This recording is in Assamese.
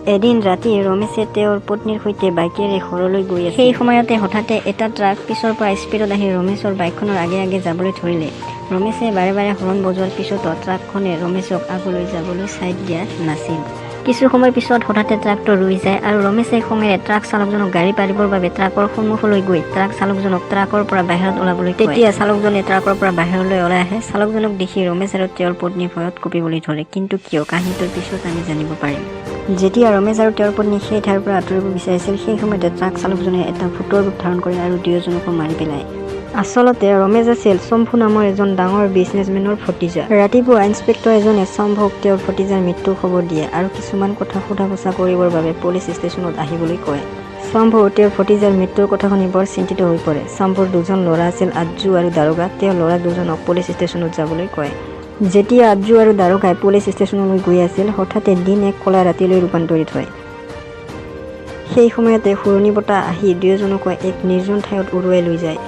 এদিন ৰাতি ৰমেশে তেওঁৰ পত্নীৰ সৈতে বাইকেৰে ঘৰলৈ গৈ আছিল। সেই সময়তে হঠাতে এটা ট্ৰাক পিছৰ পৰা স্পীডত আহি ৰমেশৰ বাইকখনৰ আগে আগে যাবলৈ ধৰিলে। ৰমেশে বাৰে বাৰে হৰ্ণ বজোৱাৰ পিছতো ট্ৰাকখনে ৰমেশক আগলৈ যাবলৈ ছাইড দিয়া নাছিল। কিছু সময় পিছত হঠাতে ট্ৰাকটো ৰৈ যায় আৰু ৰমেশে খঙেৰে ট্ৰাক চালকজনক গাড়ী পাৰিবৰ বাবে ট্ৰাকৰ সন্মুখলৈ গৈ ট্ৰাক চালকজনক ট্ৰাকৰ পৰা বাহিৰত ওলাবলৈ কয়। তেতিয়া চালকজনে ট্ৰাকৰ পৰা বাহিৰলৈ ওলাই আহে। চালকজনক দেখি ৰমেশ আৰু তেওঁৰ পত্নী ভয়ত কঁপিবলৈ ধৰে। কিন্তু কিয়, কাহিনীটোৰ পিছত আমি জানিব পাৰিম। যেতিয়া ৰমেশ আৰু তেওঁৰ পত্নী সেই ঠাইৰ পৰা আঁতৰিব বিচাৰিছিল, সেই সময়তে ট্ৰাক চালকজনে এটা ভূতৰ ৰূপ ধাৰণ কৰে আৰু দুয়োজনকো মাৰি পেলায়। আচলতে ৰমেশ আছিল শম্ভু নামৰ এজন ডাঙৰ বিজনেছমেনৰ ভতিজা। ৰাতিপুৱা ইন্সপেক্টৰ এজনে শম্ভুক তেওঁৰ ভতিজাৰ মৃত্যুৰ খবৰ দিয়ে আৰু কিছুমান কথা সোধা পোছা কৰিবৰ বাবে পুলিচ ষ্টেচনত আহিবলৈ কয়। শম্ভু তেওঁৰ ভতিজাৰ মৃত্যুৰ কথা শুনি বৰ চিন্তিত হৈ পৰে। শম্ভুৰ দুজন ল'ৰা আছিল, আজ্জু আৰু দাৰোগা। তেওঁ ল'ৰা দুজনক পুলিচ ষ্টেচনত যাবলৈ কয়। যেতিয়া আজ্জু আৰু দাৰোগাই পুলিচ ষ্টেচনলৈ গৈ আছিল, হঠাতে দিন এক কলা ৰাতিলৈ ৰূপান্তৰিত হয়। সেই সময়তে ঘূৰ্ণী বতাহ আহি দুয়োজনকৈ এক নিৰ্জন ঠাইত উৰুৱাই লৈ যায়।